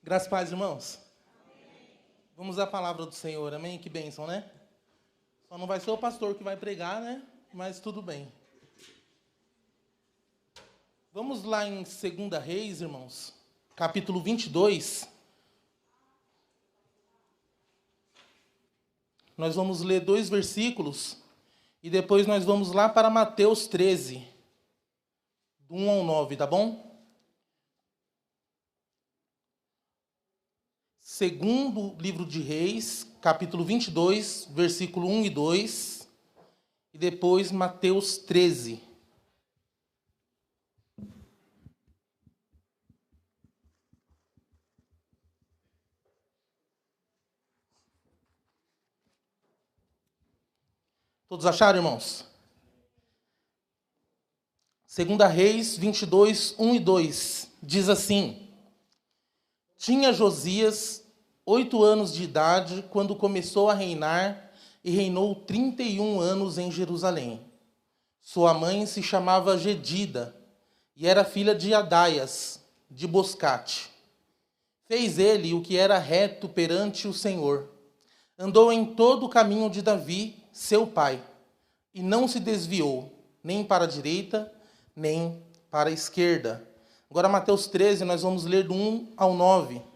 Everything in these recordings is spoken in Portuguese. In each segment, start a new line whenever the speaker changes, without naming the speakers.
Graças a paz, irmãos. Vamos à palavra do Senhor, amém? Que bênção, né? Só não vai ser o pastor que vai pregar, né? Mas tudo bem. Vamos lá em 2 Reis, irmãos, capítulo 22. Nós vamos ler 2 versículos e depois nós vamos lá para Mateus 13, do 1 ao 9, tá bom? Segundo livro de Reis, capítulo 22, versículo 1 e 2, e depois Mateus 13. Todos acharam, irmãos? 2 Reis 22, 1 e 2, diz assim: Tinha Josias 8 anos de idade quando começou a reinar e reinou 31 anos em Jerusalém. Sua mãe se chamava Gedida e era filha de Adaias, de Boscate. Fez ele o que era reto perante o Senhor. Andou em todo o caminho de Davi, seu pai, e não se desviou, nem para a direita, nem para a esquerda. Agora, Mateus 13, nós vamos ler do 1 ao 9.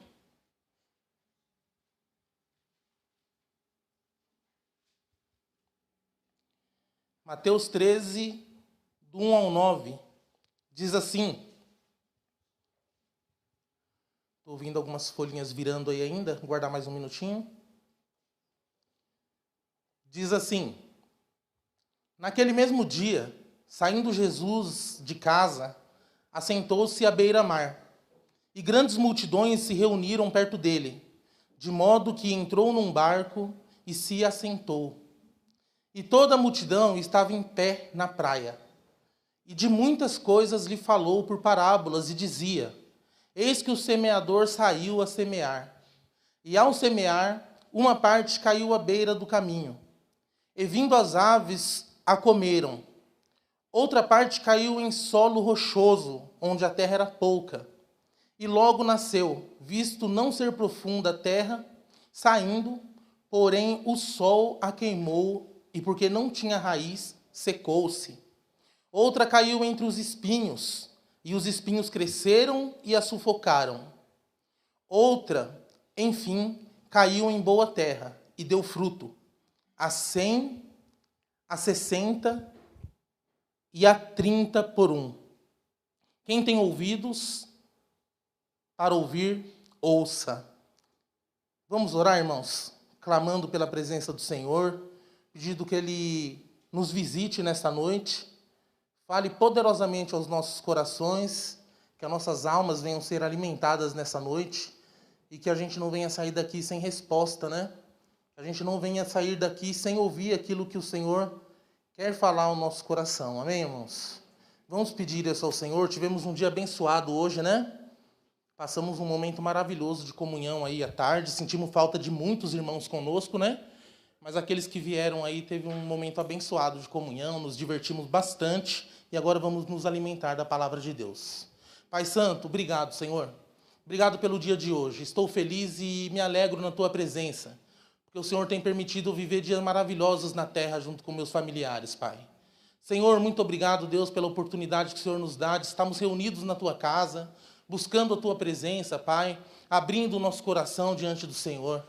Mateus 13, do 1 ao 9, diz assim. Estou ouvindo algumas folhinhas virando aí ainda, vou guardar mais um minutinho. Diz assim: Naquele mesmo dia, saindo Jesus de casa, assentou-se à beira-mar, e grandes multidões se reuniram perto dele, de modo que entrou num barco e se assentou. E toda a multidão estava em pé na praia. E de muitas coisas lhe falou por parábolas, e dizia: Eis que o semeador saiu a semear. E ao semear, uma parte caiu à beira do caminho, e vindo as aves a comeram. Outra parte caiu em solo rochoso, onde a terra era pouca. E logo nasceu, visto não ser profunda a terra, saindo, porém o sol a queimou, e porque não tinha raiz, secou-se. Outra caiu entre os espinhos, e os espinhos cresceram e a sufocaram. Outra, enfim, caiu em boa terra, e deu fruto, a 100, a 60 e a 30 por um. Quem tem ouvidos para ouvir, ouça. Vamos orar, irmãos, clamando pela presença do Senhor, pedindo que Ele nos visite nesta noite, fale poderosamente aos nossos corações, que as nossas almas venham ser alimentadas nessa noite e que a gente não venha sair daqui sem resposta, né? Que a gente não venha sair daqui sem ouvir aquilo que o Senhor quer falar ao nosso coração. Amém, irmãos? Vamos pedir isso ao Senhor. Tivemos um dia abençoado hoje, né? Passamos um momento maravilhoso de comunhão aí à tarde. Sentimos falta de muitos irmãos conosco, né? Mas aqueles que vieram aí teve um momento abençoado de comunhão, nos divertimos bastante e agora vamos nos alimentar da palavra de Deus. Pai Santo, obrigado, Senhor. Obrigado pelo dia de hoje. Estou feliz e me alegro na Tua presença, porque o Senhor tem permitido viver dias maravilhosos na terra junto com meus familiares, Pai. Senhor, muito obrigado, Deus, pela oportunidade que o Senhor nos dá de estarmos reunidos na Tua casa, buscando a Tua presença, Pai, abrindo o nosso coração diante do Senhor.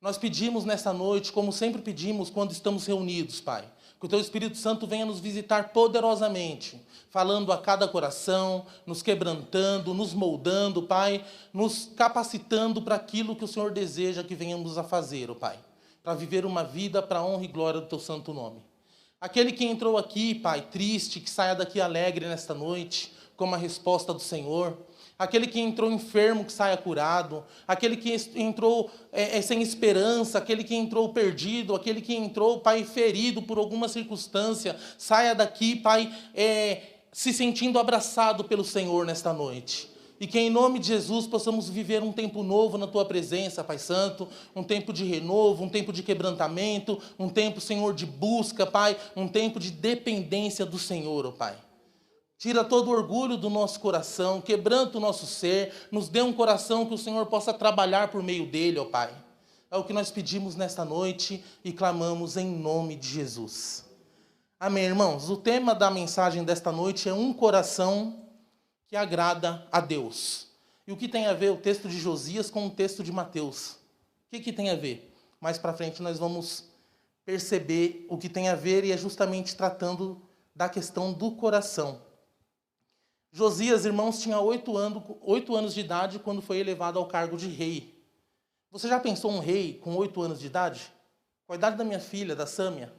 Nós pedimos nessa noite, como sempre pedimos quando estamos reunidos, Pai, que o Teu Espírito Santo venha nos visitar poderosamente, falando a cada coração, nos quebrantando, nos moldando, Pai, nos capacitando para aquilo que o Senhor deseja que venhamos a fazer, Pai, para viver uma vida para a honra e glória do Teu santo nome. Aquele que entrou aqui, Pai, triste, que saia daqui alegre nesta noite, com uma resposta do Senhor. Aquele que entrou enfermo, que saia curado. Aquele que entrou sem esperança. Aquele que entrou perdido. Aquele que entrou, Pai, ferido por alguma circunstância. Saia daqui, Pai, se sentindo abraçado pelo Senhor nesta noite. E que em nome de Jesus possamos viver um tempo novo na Tua presença, Pai Santo. Um tempo de renovo, um tempo de quebrantamento. Um tempo, Senhor, de busca, Pai. Um tempo de dependência do Senhor, ó Pai. Tira todo o orgulho do nosso coração, quebranta o nosso ser, nos dê um coração que o Senhor possa trabalhar por meio dele, ó Pai. É o que nós pedimos nesta noite e clamamos em nome de Jesus. Amém, irmãos? O tema da mensagem desta noite é um coração que agrada a Deus. E o que tem a ver o texto de Josias com o texto de Mateus? O que tem a ver? Mais para frente nós vamos perceber o que tem a ver e é justamente tratando da questão do coração. Josias, irmãos, tinha 8 anos de idade quando foi elevado ao cargo de rei. Você já pensou um rei com 8 anos de idade? Com a idade da minha filha, da Sâmia,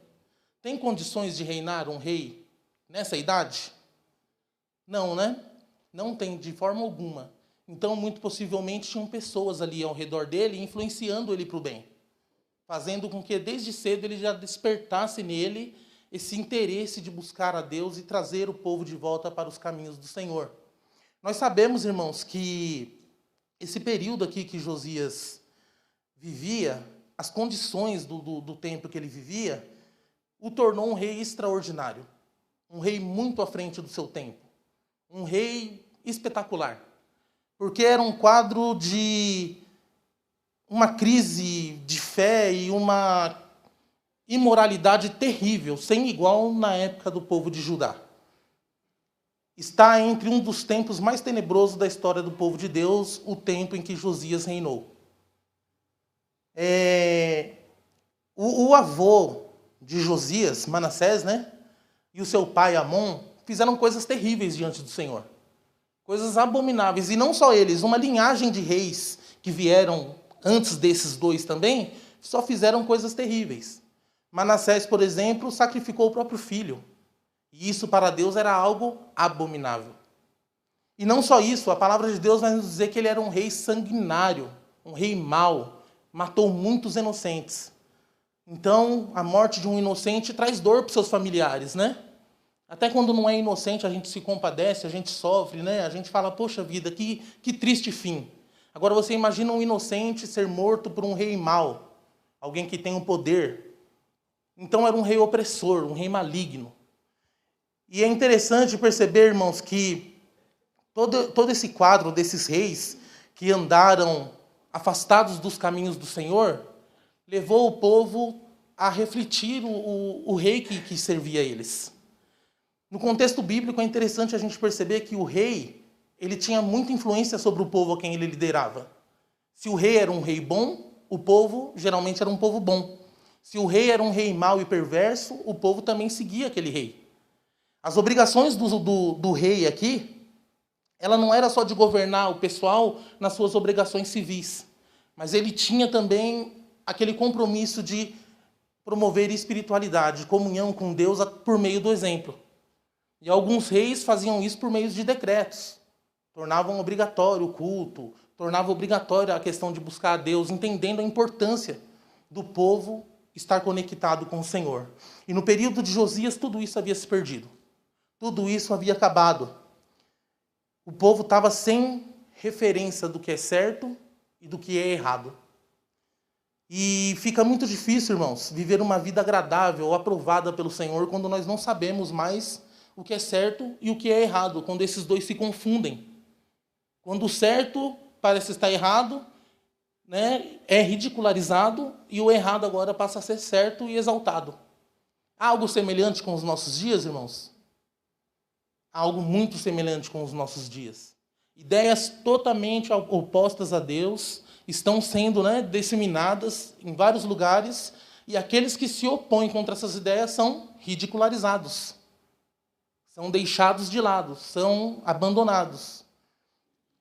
tem condições de reinar um rei nessa idade? Não, né? Não tem de forma alguma. Então, muito possivelmente, tinham pessoas ali ao redor dele influenciando ele para o bem, fazendo com que desde cedo ele já despertasse nele esse interesse de buscar a Deus e trazer o povo de volta para os caminhos do Senhor. Nós sabemos, irmãos, que esse período aqui que Josias vivia, as condições do tempo que ele vivia, o tornou um rei extraordinário, um rei muito à frente do seu tempo, um rei espetacular, porque era um quadro de uma crise de fé e uma imoralidade terrível, sem igual na época do povo de Judá. Está entre um dos tempos mais tenebrosos da história do povo de Deus, o tempo em que Josias reinou. O avô de Josias, Manassés, né, e o seu pai Amon, fizeram coisas terríveis diante do Senhor. Coisas abomináveis. E não só eles, uma linhagem de reis que vieram antes desses dois também, só fizeram coisas terríveis. Manassés, por exemplo, sacrificou o próprio filho. E isso para Deus era algo abominável. E não só isso, a palavra de Deus vai nos dizer que ele era um rei sanguinário, um rei mau, matou muitos inocentes. Então, a morte de um inocente traz dor para os seus familiares, né? Até quando não é inocente, a gente se compadece, a gente sofre, né? A gente fala, poxa vida, que triste fim. Agora você imagina um inocente ser morto por um rei mau, alguém que tem o poder. Então era um rei opressor, um rei maligno. E é interessante perceber, irmãos, que todo esse quadro desses reis que andaram afastados dos caminhos do Senhor, levou o povo a refletir o rei que servia a eles. No contexto bíblico é interessante a gente perceber que o rei, ele tinha muita influência sobre o povo a quem ele liderava. Se o rei era um rei bom, o povo geralmente era um povo bom. Se o rei era um rei mau e perverso, o povo também seguia aquele rei. As obrigações do rei aqui, ela não era só de governar o pessoal nas suas obrigações civis, mas ele tinha também aquele compromisso de promover espiritualidade, comunhão com Deus por meio do exemplo. E alguns reis faziam isso por meio de decretos. Tornavam obrigatório o culto, tornavam obrigatória a questão de buscar a Deus, entendendo a importância do povo estar conectado com o Senhor. E no período de Josias, tudo isso havia se perdido. Tudo isso havia acabado. O povo estava sem referência do que é certo e do que é errado. E fica muito difícil, irmãos, viver uma vida agradável ou aprovada pelo Senhor quando nós não sabemos mais o que é certo e o que é errado, quando esses dois se confundem. Quando o certo parece estar errado, né, é ridicularizado e o errado agora passa a ser certo e exaltado. Há algo semelhante com os nossos dias, irmãos? Há algo muito semelhante com os nossos dias. Ideias totalmente opostas a Deus estão sendo, né, disseminadas em vários lugares e aqueles que se opõem contra essas ideias são ridicularizados, são deixados de lado, são abandonados.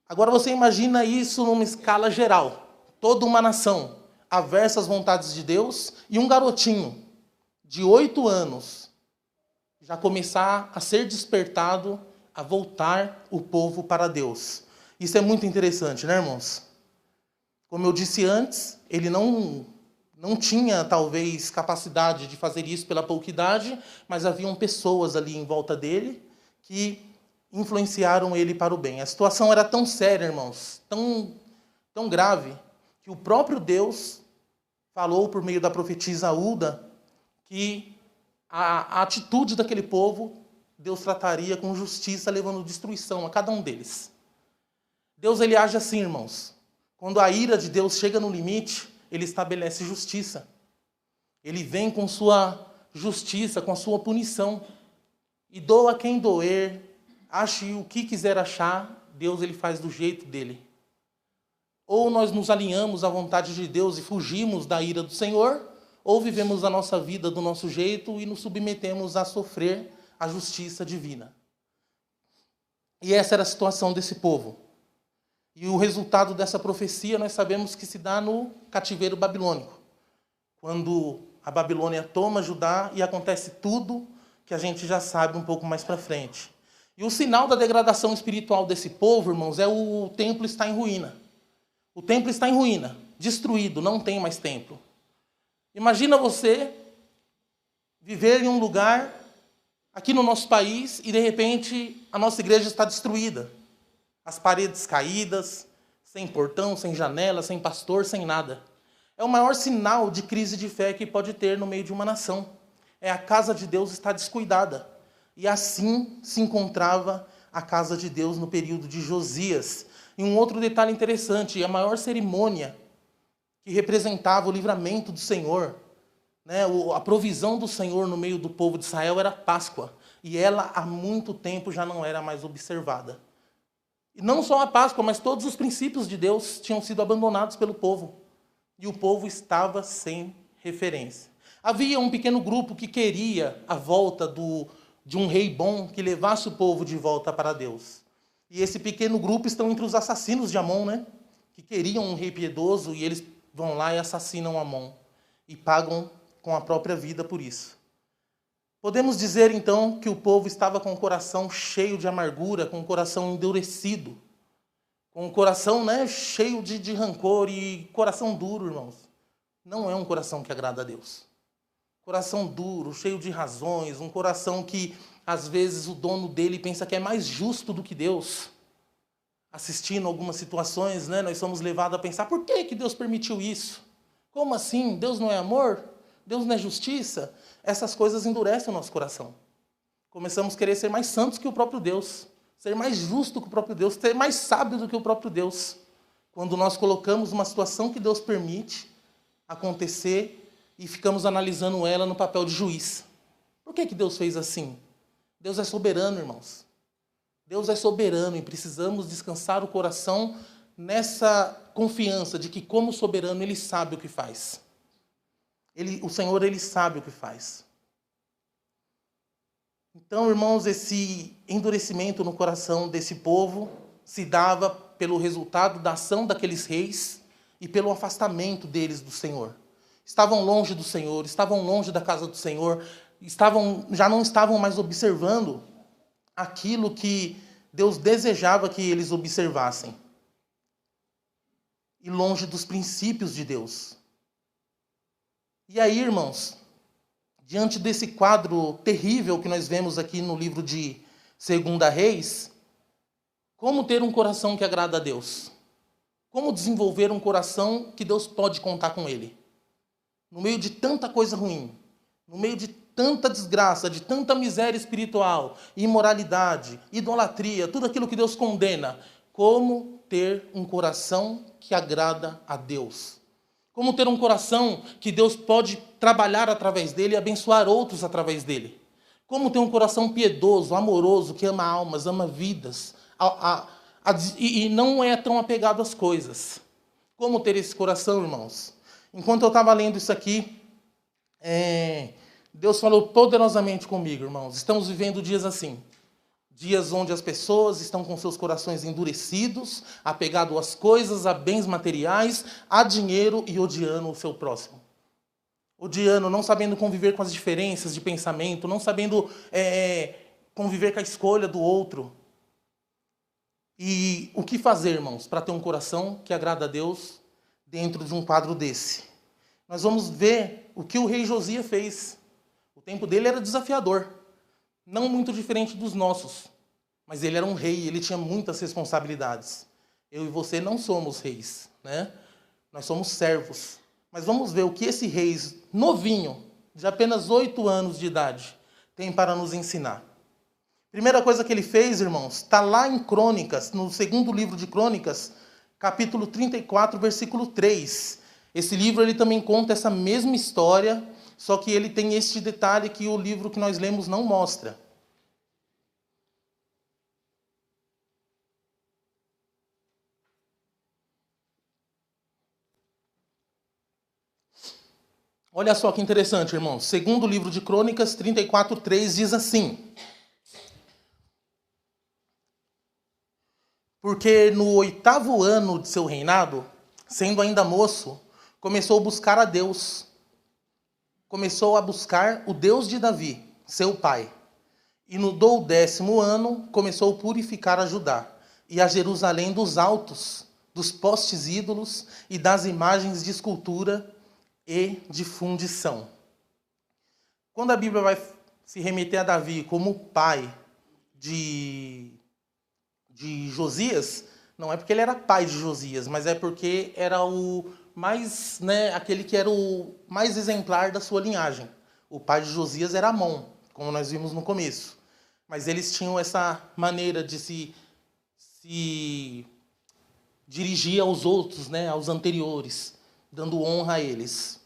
Agora você imagina isso numa escala geral. Toda uma nação aversa às vontades de Deus e um garotinho de 8 anos já começar a ser despertado a voltar o povo para Deus. Isso é muito interessante, né, irmãos? Como eu disse antes, ele não tinha, talvez, capacidade de fazer isso pela pouca idade, mas haviam pessoas ali em volta dele que influenciaram ele para o bem. A situação era tão séria, irmãos, tão grave, que o próprio Deus falou por meio da profetisa Hulda que a atitude daquele povo Deus trataria com justiça, levando destruição a cada um deles. Deus, ele age assim, irmãos. Quando a ira de Deus chega no limite, ele estabelece justiça. Ele vem com sua justiça, com a sua punição. E doa quem doer, ache o que quiser achar, Deus, ele faz do jeito dele. Ou nós nos alinhamos à vontade de Deus e fugimos da ira do Senhor, ou vivemos a nossa vida do nosso jeito e nos submetemos a sofrer a justiça divina. E essa era a situação desse povo. E o resultado dessa profecia nós sabemos que se dá no cativeiro babilônico. Quando a Babilônia toma Judá e acontece tudo que a gente já sabe um pouco mais para frente. E o sinal da degradação espiritual desse povo, irmãos, é o templo está em ruína. O templo está em ruína, destruído, não tem mais templo. Imagina você viver em um lugar aqui no nosso país e de repente a nossa igreja está destruída. As paredes caídas, sem portão, sem janela, sem pastor, sem nada. É o maior sinal de crise de fé que pode ter no meio de uma nação. É a casa de Deus está descuidada. E assim se encontrava a casa de Deus no período de Josias. E um outro detalhe interessante, a maior cerimônia que representava o livramento do Senhor, né, a provisão do Senhor no meio do povo de Israel era a Páscoa. E ela há muito tempo já não era mais observada. E não só a Páscoa, mas todos os princípios de Deus tinham sido abandonados pelo povo. E o povo estava sem referência. Havia um pequeno grupo que queria a volta de um rei bom que levasse o povo de volta para Deus. E esse pequeno grupo estão entre os assassinos de Amon, né? Que queriam um rei piedoso e eles vão lá e assassinam Amon. E pagam com a própria vida por isso. Podemos dizer, então, que o povo estava com o coração cheio de amargura, com o coração endurecido, com o coração, né, cheio de rancor e coração duro, irmãos. Não é um coração que agrada a Deus. Coração duro, cheio de razões, um coração que, às vezes, o dono dele pensa que é mais justo do que Deus. Assistindo algumas situações, né, nós somos levados a pensar, por que Deus permitiu isso? Como assim? Deus não é amor? Deus não é justiça? Essas coisas endurecem o nosso coração. Começamos a querer ser mais santos que o próprio Deus, ser mais justo que o próprio Deus, ser mais sábio do que o próprio Deus. Quando nós colocamos uma situação que Deus permite acontecer e ficamos analisando ela no papel de juiz. Por que Deus fez assim? Deus é soberano, irmãos. Deus é soberano e precisamos descansar o coração nessa confiança de que, como soberano, Ele sabe o que faz. O Senhor, Ele sabe o que faz. Então, irmãos, esse endurecimento no coração desse povo se dava pelo resultado da ação daqueles reis e pelo afastamento deles do Senhor. Estavam longe do Senhor, estavam longe da casa do Senhor, já não estavam mais observando aquilo que Deus desejava que eles observassem. E longe dos princípios de Deus. E aí, irmãos, diante desse quadro terrível que nós vemos aqui no livro de 2 Reis, como ter um coração que agrada a Deus? Como desenvolver um coração que Deus pode contar com ele? No meio de tanta coisa ruim, no meio de tanta desgraça, de tanta miséria espiritual, imoralidade, idolatria, tudo aquilo que Deus condena, como ter um coração que agrada a Deus? Como ter um coração que Deus pode trabalhar através dele e abençoar outros através dele? Como ter um coração piedoso, amoroso, que ama almas, ama vidas, e não é tão apegado às coisas? Como ter esse coração, irmãos? Enquanto eu estava lendo isso aqui, Deus falou poderosamente comigo, irmãos. Estamos vivendo dias assim. Dias onde as pessoas estão com seus corações endurecidos, apegados às coisas, a bens materiais, a dinheiro e odiando o seu próximo. Odiando, não sabendo conviver com as diferenças de pensamento, não sabendo conviver com a escolha do outro. E o que fazer, irmãos, para ter um coração que agrada a Deus dentro de um quadro desse? Nós vamos ver o que o rei Josias fez. O tempo dele era desafiador. Não muito diferente dos nossos, mas ele era um rei, ele tinha muitas responsabilidades. Eu e você não somos reis, né? Nós somos servos. Mas vamos ver o que esse rei novinho, de apenas 8 anos de idade, tem para nos ensinar. Primeira coisa que ele fez, irmãos, está lá em Crônicas, no segundo livro de Crônicas, capítulo 34, versículo 3. Esse livro ele também conta essa mesma história, só que ele tem este detalhe que o livro que nós lemos não mostra. Olha só que interessante, irmãos. Segundo livro de Crônicas, 34, 3 diz assim: porque no 8º ano de seu reinado, sendo ainda moço, começou a buscar a Deus. Começou a buscar o Deus de Davi, seu pai. E no 10º ano, começou a purificar a Judá e a Jerusalém dos altos, dos postes ídolos e das imagens de escultura e de fundição. Quando a Bíblia vai se remeter a Davi como pai de Josias, não é porque ele era pai de Josias, mas é porque era o mais, aquele que era o mais exemplar da sua linhagem. O pai de Josias era Amon, como nós vimos no começo. Mas eles tinham essa maneira de se dirigir aos outros, aos anteriores, dando honra a eles.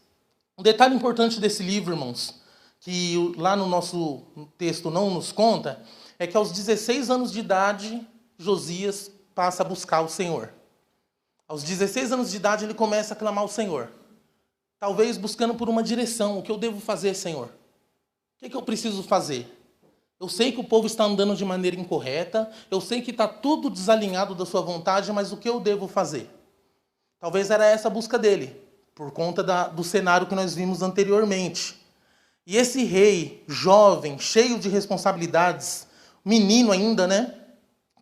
Um detalhe importante desse livro, irmãos, que lá no nosso texto não nos conta, é que aos 16 anos de idade, Josias passa a buscar o Senhor. Aos 16 anos de idade, ele começa a clamar ao Senhor. Talvez buscando por uma direção. O que eu devo fazer, Senhor? O que eu preciso fazer? Eu sei que o povo está andando de maneira incorreta. Eu sei que está tudo desalinhado da sua vontade, mas o que eu devo fazer? Talvez era essa a busca dele, por conta do cenário que nós vimos anteriormente. E esse rei, jovem, cheio de responsabilidades, menino ainda,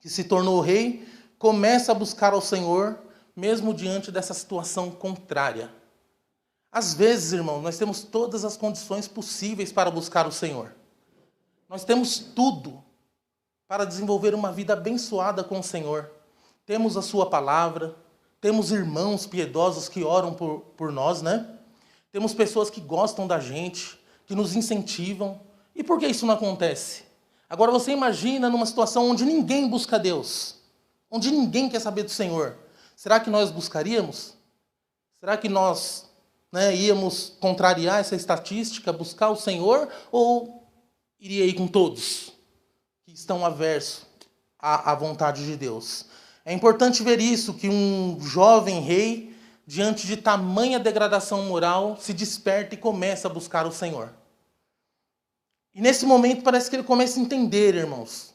que se tornou rei, começa a buscar ao Senhor, mesmo diante dessa situação contrária. Às vezes, irmão, nós temos todas as condições possíveis para buscar o Senhor. Nós temos tudo para desenvolver uma vida abençoada com o Senhor. Temos a sua palavra, temos irmãos piedosos que oram por nós, Temos pessoas que gostam da gente, que nos incentivam. E por que isso não acontece? Agora você imagina numa situação onde ninguém busca Deus, onde ninguém quer saber do Senhor. Será que nós buscaríamos? Será que nós íamos contrariar essa estatística, buscar o Senhor, ou iria ir com todos que estão aversos à vontade de Deus? É importante ver isso, que um jovem rei, diante de tamanha degradação moral, se desperta e começa a buscar o Senhor. E nesse momento parece que ele começa a entender, irmãos,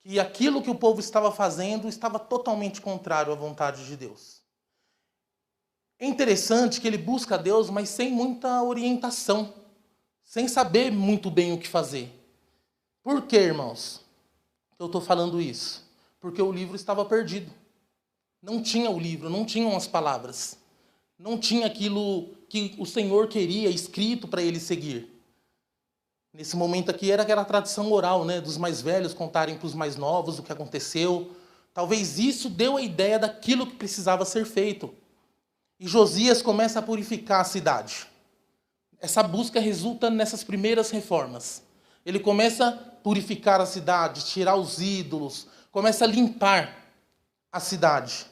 que aquilo que o povo estava fazendo estava totalmente contrário à vontade de Deus. É interessante que ele busca a Deus, mas sem muita orientação, sem saber muito bem o que fazer. Por quê, irmãos, que eu estou falando isso? Porque o livro estava perdido. Não tinha o livro, não tinham as palavras. Não tinha aquilo que o Senhor queria escrito para ele seguir. Nesse momento aqui era aquela tradição oral, dos mais velhos contarem para os mais novos o que aconteceu. Talvez isso deu a ideia daquilo que precisava ser feito. E Josias começa a purificar a cidade. Essa busca resulta nessas primeiras reformas. Ele começa a purificar a cidade, tirar os ídolos, começa a limpar a cidade.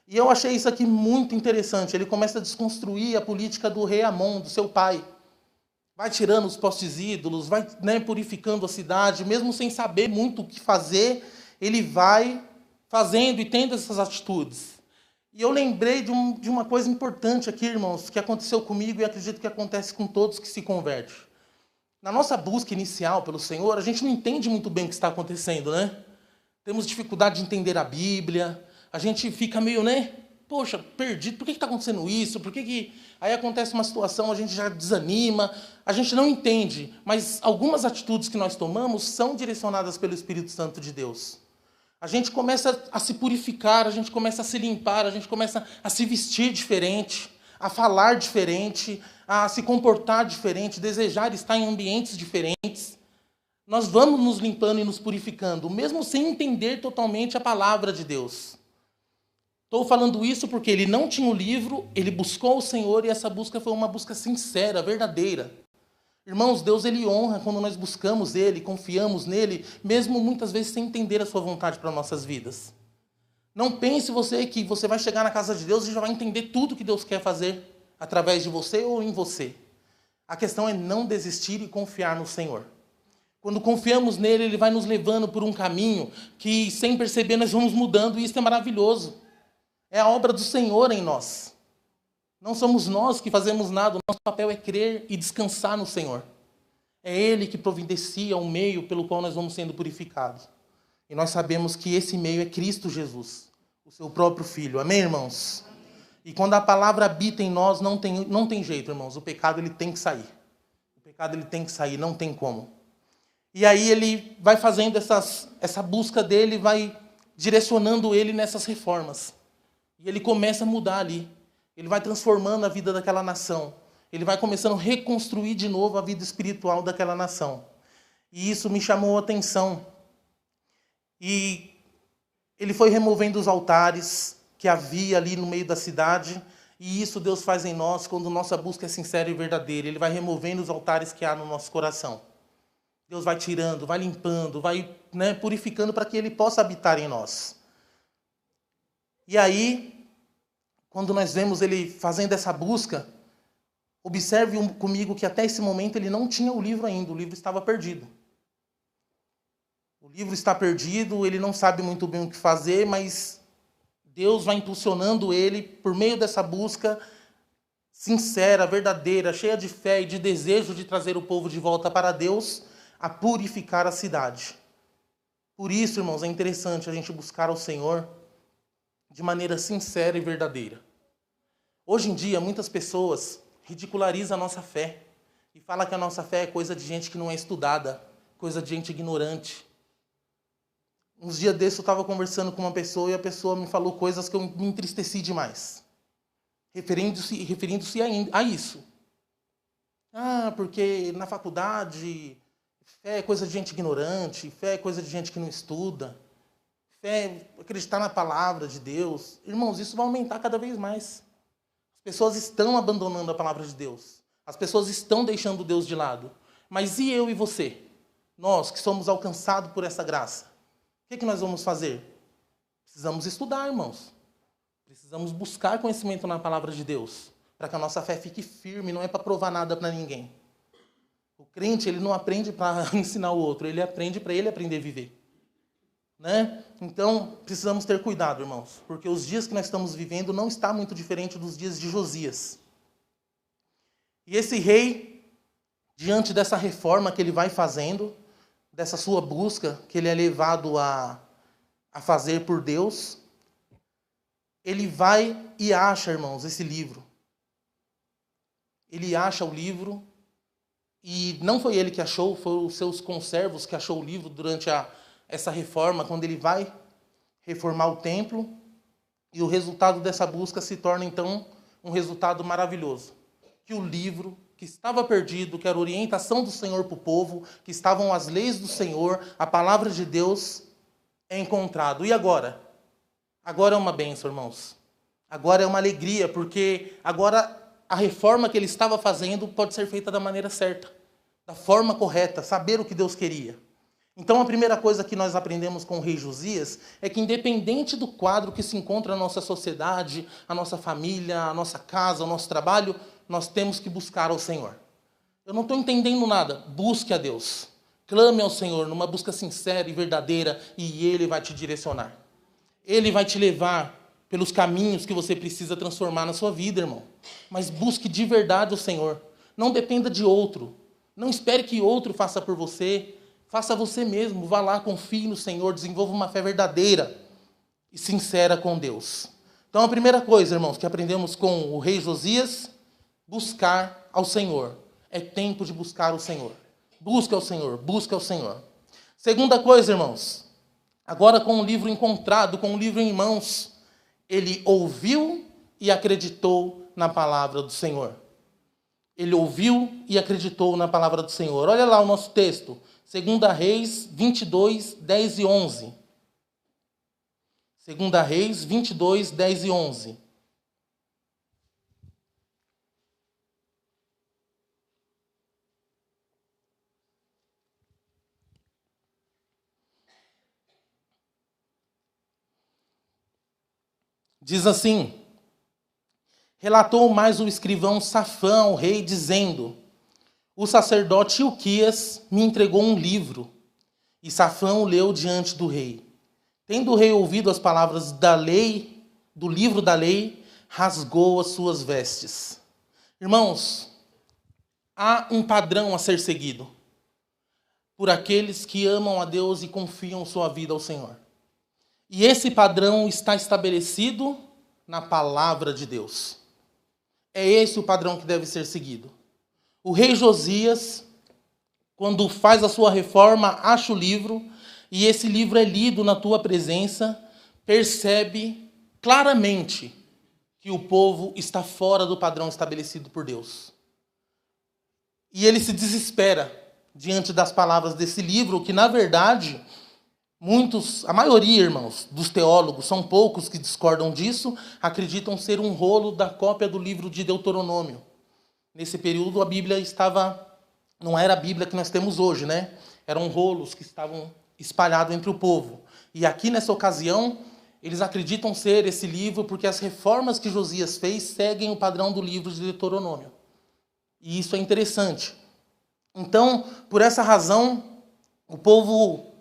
E eu achei isso aqui muito interessante. Ele começa a desconstruir a política do rei Amon, do seu pai. Vai tirando os postes ídolos, vai purificando a cidade, mesmo sem saber muito o que fazer, ele vai fazendo e tendo essas atitudes. E eu lembrei de uma coisa importante aqui, irmãos, que aconteceu comigo e acredito que acontece com todos que se convertem. Na nossa busca inicial pelo Senhor, a gente não entende muito bem o que está acontecendo, Temos dificuldade de entender a Bíblia, a gente fica meio, poxa, perdido, por que está acontecendo isso? Por que aí acontece uma situação, a gente já desanima, a gente não entende, mas algumas atitudes que nós tomamos são direcionadas pelo Espírito Santo de Deus. A gente começa a se purificar, a gente começa a se limpar, a gente começa a se vestir diferente, a falar diferente, a se comportar diferente, desejar estar em ambientes diferentes. Nós vamos nos limpando e nos purificando, mesmo sem entender totalmente a palavra de Deus. Estou falando isso porque ele não tinha o livro, ele buscou o Senhor e essa busca foi uma busca sincera, verdadeira. Irmãos, Deus ele honra quando nós buscamos Ele, confiamos nele, mesmo muitas vezes sem entender a sua vontade para nossas vidas. Não pense você que você vai chegar na casa de Deus e já vai entender tudo que Deus quer fazer através de você ou em você. A questão é não desistir e confiar no Senhor. Quando confiamos nele, ele vai nos levando por um caminho que, sem perceber, nós vamos mudando, e isso é maravilhoso. É a obra do Senhor em nós. Não somos nós que fazemos nada, o nosso papel é crer e descansar no Senhor. É Ele que providencia o meio pelo qual nós vamos sendo purificados. E nós sabemos que esse meio é Cristo Jesus, o seu próprio Filho. Amém, irmãos? E quando a palavra habita em nós, não tem jeito, irmãos. O pecado ele tem que sair. O pecado ele tem que sair, não tem como. E aí ele vai fazendo essa busca dele, vai direcionando ele nessas reformas. E ele começa a mudar ali. Ele vai transformando a vida daquela nação. Ele vai começando a reconstruir de novo a vida espiritual daquela nação. E isso me chamou a atenção. E ele foi removendo os altares que havia ali no meio da cidade. E isso Deus faz em nós quando nossa busca é sincera e verdadeira. Ele vai removendo os altares que há no nosso coração. Deus vai tirando, vai limpando, vai purificando para que Ele possa habitar em nós. E aí, quando nós vemos Ele fazendo essa busca, observe comigo que até esse momento Ele não tinha o livro ainda, o livro estava perdido. O livro está perdido, ele não sabe muito bem o que fazer, mas Deus vai impulsionando ele por meio dessa busca sincera, verdadeira, cheia de fé e de desejo de trazer o povo de volta para Deus, a purificar a cidade. Por isso, irmãos, é interessante a gente buscar ao Senhor de maneira sincera e verdadeira. Hoje em dia, muitas pessoas ridicularizam a nossa fé e falam que a nossa fé é coisa de gente que não é estudada, coisa de gente ignorante. Uns dias desses eu estava conversando com uma pessoa e a pessoa me falou coisas que eu me entristeci demais, referindo-se a isso. Porque na faculdade fé é coisa de gente ignorante, fé é coisa de gente que não estuda, fé é acreditar na palavra de Deus. Irmãos, isso vai aumentar cada vez mais. As pessoas estão abandonando a palavra de Deus. As pessoas estão deixando Deus de lado. Mas e eu e você? Nós que somos alcançados por essa graça, o que nós vamos fazer? Precisamos estudar, irmãos. Precisamos buscar conhecimento na palavra de Deus, para que a nossa fé fique firme, não é para provar nada para ninguém. O crente, ele não aprende para ensinar o outro, ele aprende para ele aprender a viver. Então, precisamos ter cuidado, irmãos, porque os dias que nós estamos vivendo não está muito diferente dos dias de Josias. E esse rei, diante dessa reforma que ele vai fazendo, dessa sua busca que ele é levado a fazer por Deus, ele vai e acha, irmãos, esse livro. Ele acha o livro. E não foi ele que achou, foram os seus conservos que achou o livro durante essa reforma, quando ele vai reformar o templo. E o resultado dessa busca se torna, então, um resultado maravilhoso. Que o livro que estava perdido, que era a orientação do Senhor para o povo, que estavam as leis do Senhor, a palavra de Deus, é encontrado. E agora? Agora é uma bênção, irmãos. Agora é uma alegria, porque agora a reforma que ele estava fazendo pode ser feita da maneira certa, da forma correta, saber o que Deus queria. Então, a primeira coisa que nós aprendemos com o rei Josias é que, independente do quadro que se encontra na nossa sociedade, a nossa família, a nossa casa, o nosso trabalho, nós temos que buscar ao Senhor. Eu não estou entendendo nada. Busque a Deus. Clame ao Senhor numa busca sincera e verdadeira e Ele vai te direcionar. Ele vai te levar pelos caminhos que você precisa transformar na sua vida, irmão. Mas busque de verdade o Senhor. Não dependa de outro. Não espere que outro faça por você. Faça você mesmo. Vá lá, confie no Senhor. Desenvolva uma fé verdadeira e sincera com Deus. Então, a primeira coisa, irmãos, que aprendemos com o rei Josias, buscar ao Senhor. É tempo de buscar o Senhor. Busca ao Senhor, busca ao Senhor. Segunda coisa, irmãos. Agora, com o livro encontrado, com o livro em mãos, ele ouviu e acreditou na palavra do Senhor. Ele ouviu e acreditou na palavra do Senhor. Olha lá o nosso texto. 2 Reis 22, 10 e 11. 2 Reis 22, 10 e 11. Diz assim: relatou mais o escrivão Safã ao rei, dizendo: o sacerdote Ilquias me entregou um livro. E Safã o leu diante do rei. Tendo o rei ouvido as palavras da lei, do livro da lei, rasgou as suas vestes. Irmãos, há um padrão a ser seguido por aqueles que amam a Deus e confiam sua vida ao Senhor. E esse padrão está estabelecido na palavra de Deus. É esse o padrão que deve ser seguido. O rei Josias, quando faz a sua reforma, acha o livro, e esse livro é lido na tua presença, percebe claramente que o povo está fora do padrão estabelecido por Deus. E ele se desespera diante das palavras desse livro, que na verdade, a maioria, irmãos, dos teólogos, são poucos que discordam disso, acreditam ser um rolo da cópia do livro de Deuteronômio. Nesse período a Bíblia não era a Bíblia que nós temos hoje, né? Eram rolos que estavam espalhados entre o povo. E aqui nessa ocasião, eles acreditam ser esse livro porque as reformas que Josias fez seguem o padrão do livro de Deuteronômio. E isso é interessante. Então, por essa razão, o povo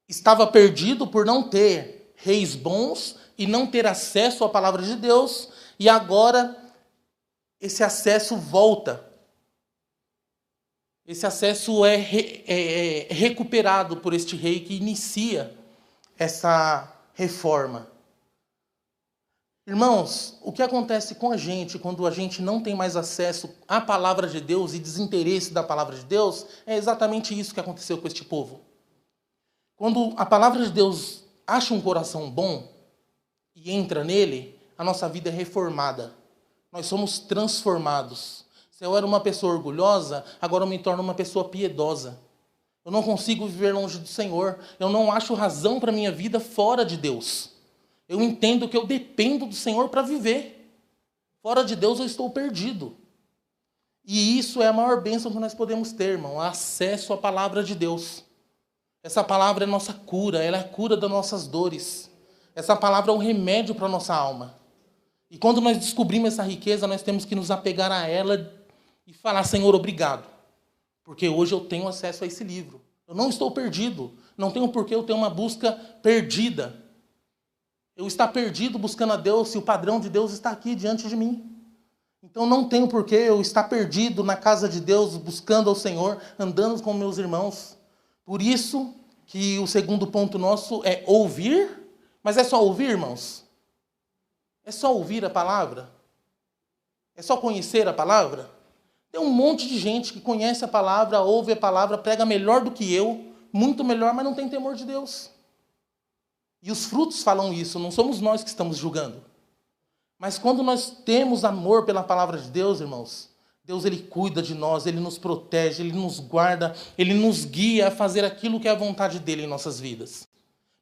estava perdido por não ter reis bons e não ter acesso à palavra de Deus, e agora esse acesso volta. Esse acesso é recuperado por este rei que inicia essa reforma. Irmãos, o que acontece com a gente quando a gente não tem mais acesso à palavra de Deus e desinteresse da palavra de Deus, é exatamente isso que aconteceu com este povo. Quando a palavra de Deus acha um coração bom e entra nele, a nossa vida é reformada. Nós somos transformados. Se eu era uma pessoa orgulhosa, agora eu me torno uma pessoa piedosa. Eu não consigo viver longe do Senhor. Eu não acho razão para a minha vida fora de Deus. Eu entendo que eu dependo do Senhor para viver. Fora de Deus eu estou perdido. E isso é a maior bênção que nós podemos ter, irmão. Acesso à palavra de Deus. Essa palavra é nossa cura. Ela é a cura das nossas dores. Essa palavra é um remédio para a nossa alma. E quando nós descobrimos essa riqueza, nós temos que nos apegar a ela e falar: Senhor, obrigado, porque hoje eu tenho acesso a esse livro. Eu não estou perdido. Não tenho por que eu ter uma busca perdida. Eu estar perdido buscando a Deus se o padrão de Deus está aqui diante de mim. Então não tenho por que eu estar perdido na casa de Deus, buscando ao Senhor, andando com meus irmãos. Por isso que o segundo ponto nosso é ouvir. Mas é só ouvir, irmãos? É só ouvir a palavra? É só conhecer a palavra? Tem um monte de gente que conhece a palavra, ouve a palavra, prega melhor do que eu, muito melhor, mas não tem temor de Deus. E os frutos falam isso, não somos nós que estamos julgando. Mas quando nós temos amor pela palavra de Deus, irmãos, Deus ele cuida de nós, ele nos protege, ele nos guarda, ele nos guia a fazer aquilo que é a vontade dele em nossas vidas.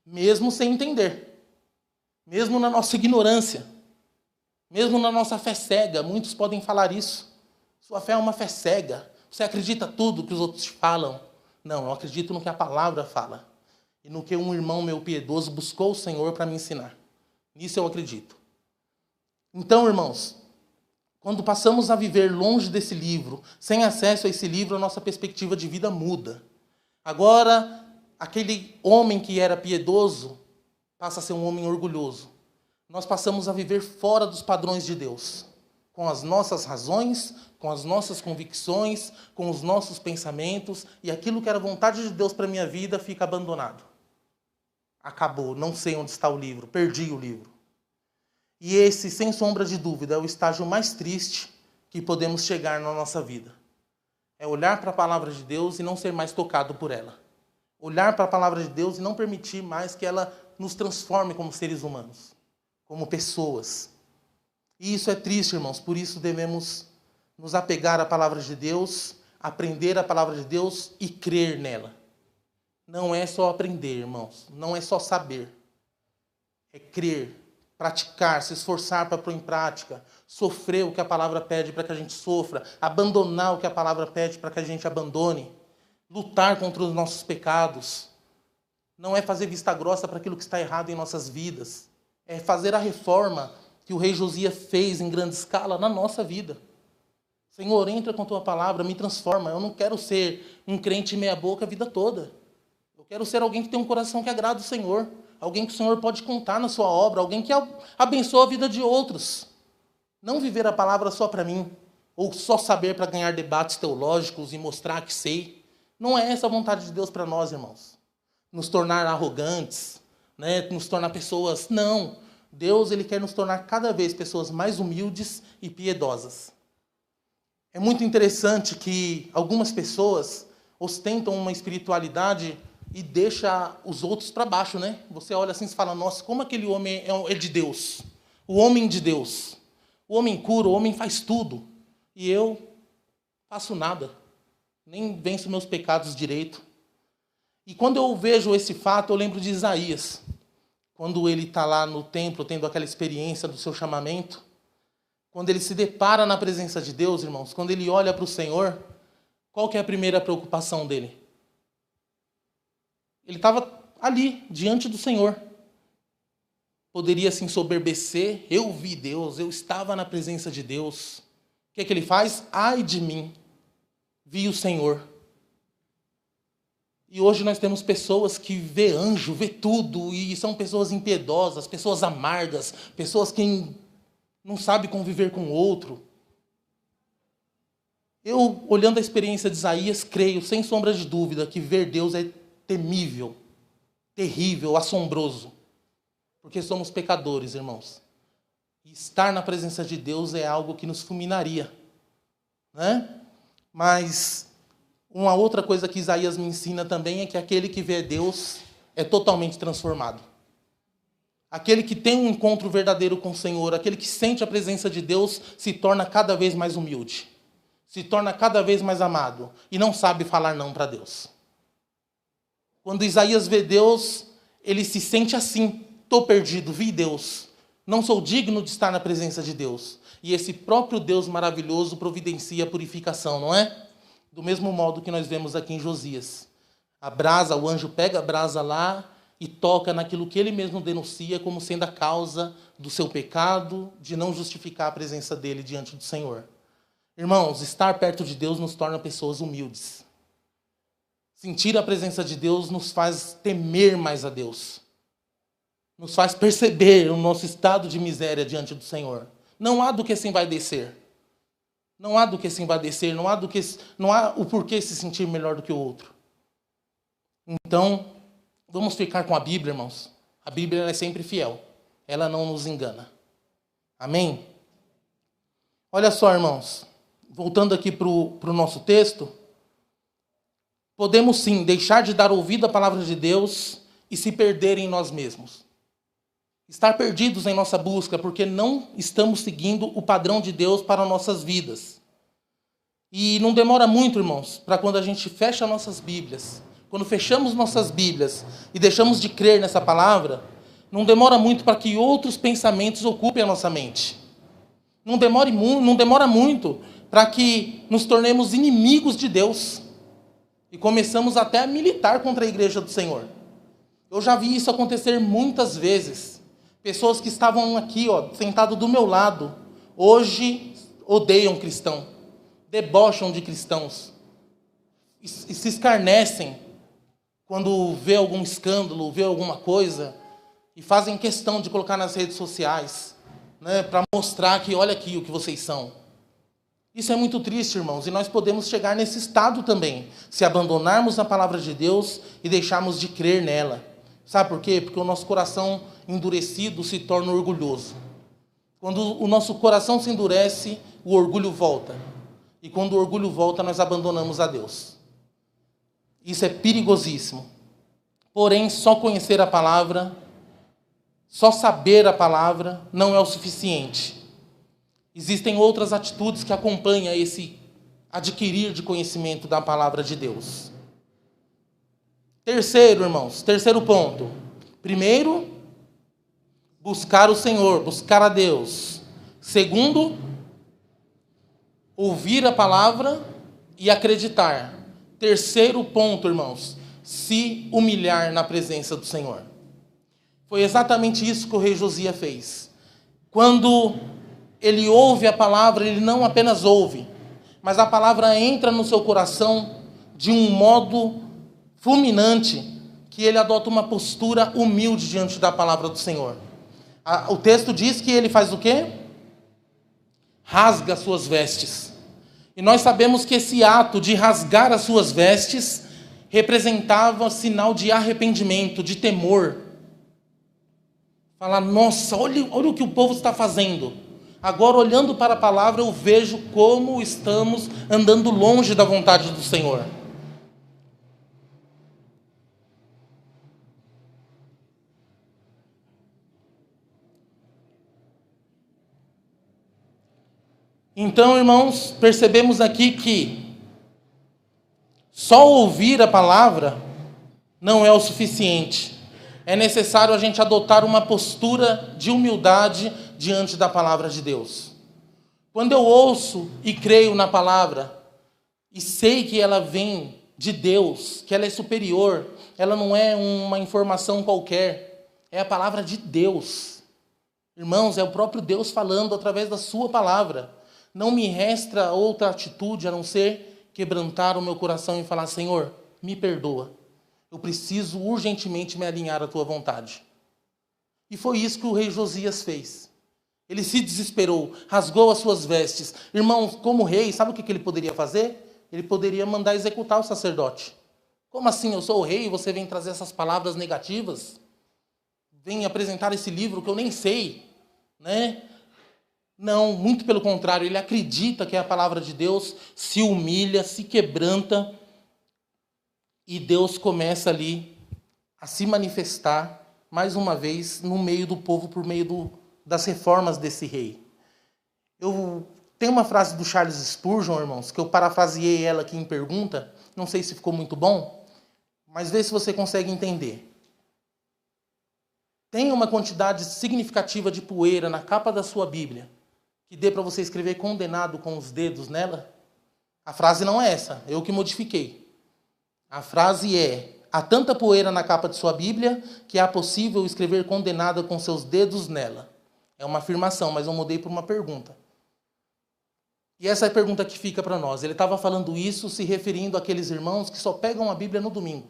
Mesmo sem entender. Mesmo na nossa ignorância. Mesmo na nossa fé cega, muitos podem falar isso. Sua fé é uma fé cega. Você acredita tudo que os outros te falam? Não, eu acredito no que a palavra fala. E no que um irmão meu piedoso buscou o Senhor para me ensinar. Nisso eu acredito. Então, irmãos, quando passamos a viver longe desse livro, sem acesso a esse livro, a nossa perspectiva de vida muda. Agora, aquele homem que era piedoso passa a ser um homem orgulhoso. Nós passamos a viver fora dos padrões de Deus, com as nossas razões, com as nossas convicções, com os nossos pensamentos, e aquilo que era vontade de Deus para a minha vida fica abandonado. Acabou, não sei onde está o livro, perdi o livro. E esse, sem sombra de dúvida, é o estágio mais triste que podemos chegar na nossa vida. É olhar para a palavra de Deus e não ser mais tocado por ela. Olhar para a palavra de Deus e não permitir mais que ela nos transforme como seres humanos, como pessoas. E isso é triste, irmãos, por isso devemos nos apegar à palavra de Deus, aprender a palavra de Deus e crer nela. Não é só aprender, irmãos, não é só saber. É crer, praticar, se esforçar para pôr em prática, sofrer o que a palavra pede para que a gente sofra, abandonar o que a palavra pede para que a gente abandone, lutar contra os nossos pecados. Não é fazer vista grossa para aquilo que está errado em nossas vidas. é fazer a reforma que o rei Josias fez em grande escala na nossa vida. Senhor, entra com a tua palavra, me transforma. Eu não quero ser um crente meia boca a vida toda. Eu quero ser alguém que tem um coração que agrada o Senhor. Alguém que o Senhor pode contar na sua obra. Alguém que abençoa a vida de outros. Não viver a palavra só para mim. Ou só saber para ganhar debates teológicos e mostrar que sei. Não é essa a vontade de Deus para nós, irmãos. Nos tornar arrogantes, né? Nos tornar pessoas... Não. Deus, Ele quer nos tornar cada vez pessoas mais humildes e piedosas. É muito interessante que algumas pessoas ostentam uma espiritualidade e deixam os outros para baixo, né? Você olha assim e fala, nossa, como aquele homem é de Deus. O homem de Deus. O homem cura, o homem faz tudo. E eu faço nada. Nem venço meus pecados direito. E quando eu vejo esse fato, eu lembro de Isaías. Quando ele está lá no templo, tendo aquela experiência do seu chamamento. Quando ele se depara na presença de Deus, irmãos, quando ele olha para o Senhor, qual que é a primeira preocupação dele? Ele estava ali, diante do Senhor. Poderia se ensoberbecer, eu vi Deus, eu estava na presença de Deus. O que é que ele faz? Ai de mim, vi o Senhor. E hoje nós temos pessoas que vê anjo, vê tudo, e são pessoas impiedosas, pessoas amargas, pessoas que não sabem conviver com o outro. Eu, olhando a experiência de Isaías, creio, sem sombra de dúvida, que ver Deus é temível, terrível, assombroso. Porque somos pecadores, irmãos. E estar na presença de Deus é algo que nos fulminaria, né? Mas uma outra coisa que Isaías me ensina também é que aquele que vê Deus é totalmente transformado. Aquele que tem um encontro verdadeiro com o Senhor, aquele que sente a presença de Deus, se torna cada vez mais humilde. Se torna cada vez mais amado. E não sabe falar não para Deus. Quando Isaías vê Deus, ele se sente assim. Estou perdido, vi Deus. Não sou digno de estar na presença de Deus. E esse próprio Deus maravilhoso providencia a purificação, não é? Do mesmo modo que nós vemos aqui em Josias. A brasa, o anjo pega a brasa lá e toca naquilo que ele mesmo denuncia como sendo a causa do seu pecado, de não justificar a presença dele diante do Senhor. Irmãos, estar perto de Deus nos torna pessoas humildes. Sentir a presença de Deus nos faz temer mais a Deus. Nos faz perceber o nosso estado de miséria diante do Senhor. Não há do que se envaidecer. Não há do que se envaidecer, não há o porquê se sentir melhor do que o outro. Então, vamos ficar com a Bíblia, irmãos. A Bíblia é sempre fiel. Ela não nos engana. Amém? Olha só, irmãos. Voltando aqui para o nosso texto. Podemos sim deixar de dar ouvido à palavra de Deus e se perder em nós mesmos. Estar perdidos em nossa busca porque não estamos seguindo o padrão de Deus para nossas vidas. E não demora muito, irmãos, para quando a gente fecha nossas Bíblias, quando fechamos nossas Bíblias e deixamos de crer nessa palavra, não demora muito para que outros pensamentos ocupem a nossa mente. Não demora muito para que nos tornemos inimigos de Deus e começamos até a militar contra a igreja do Senhor. Eu já vi isso acontecer muitas vezes. Pessoas que estavam aqui, sentado do meu lado, hoje odeiam cristão, debocham de cristãos e se escarnecem quando vê algum escândalo, vê alguma coisa e fazem questão de colocar nas redes sociais, né, para mostrar que olha aqui o que vocês são. Isso é muito triste, irmãos, e nós podemos chegar nesse estado também, se abandonarmos a palavra de Deus e deixarmos de crer nela. Sabe por quê? Porque o nosso coração endurecido se torna orgulhoso. Quando o nosso coração se endurece, o orgulho volta. E quando o orgulho volta, nós abandonamos a Deus. Isso é perigosíssimo. Porém, só conhecer a palavra, só saber a palavra, não é o suficiente. Existem outras atitudes que acompanham esse adquirir de conhecimento da palavra de Deus. Terceiro, irmãos, terceiro ponto. Primeiro, buscar o Senhor, buscar a Deus. Segundo, ouvir a palavra e acreditar. Terceiro ponto, irmãos, se humilhar na presença do Senhor. Foi exatamente isso que o rei Josias fez. Quando ele ouve a palavra, ele não apenas ouve, mas a palavra entra no seu coração de um modo fulminante, que ele adota uma postura humilde diante da palavra do Senhor. O texto diz que ele faz o quê? Rasga as suas vestes. E nós sabemos que esse ato de rasgar as suas vestes representava sinal de arrependimento, de temor. Falar, nossa, olha o que o povo está fazendo. Agora, olhando para a palavra, eu vejo como estamos andando longe da vontade do Senhor. Então, irmãos, percebemos aqui que só ouvir a palavra não é o suficiente. É necessário a gente adotar uma postura de humildade diante da palavra de Deus. Quando eu ouço e creio na palavra, e sei que ela vem de Deus, que ela é superior, ela não é uma informação qualquer, é a palavra de Deus. Irmãos, é o próprio Deus falando através da sua palavra. Não me resta outra atitude a não ser quebrantar o meu coração e falar, Senhor, me perdoa. Eu preciso urgentemente me alinhar à tua vontade. E foi isso que o rei Josias fez. Ele se desesperou, rasgou as suas vestes. Irmãos, como rei, sabe o que ele poderia fazer? Ele poderia mandar executar o sacerdote. Como assim? Eu sou o rei e você vem trazer essas palavras negativas? Vem apresentar esse livro que eu nem sei, né? Não, muito pelo contrário, ele acredita que é a palavra de Deus, se humilha, se quebranta, e Deus começa ali a se manifestar, mais uma vez, no meio do povo, por meio das reformas desse rei. Eu tenho uma frase do Charles Spurgeon, irmãos, que eu parafraseei ela aqui em pergunta, não sei se ficou muito bom, mas vê se você consegue entender. Tem uma quantidade significativa de poeira na capa da sua Bíblia, que dê para você escrever condenado com os dedos nela? A frase não é essa, eu que modifiquei. A frase é, há tanta poeira na capa de sua Bíblia que é possível escrever condenada com seus dedos nela. É uma afirmação, mas eu mudei para uma pergunta. E essa é a pergunta que fica para nós. Ele estava falando isso se referindo àqueles irmãos que só pegam a Bíblia no domingo.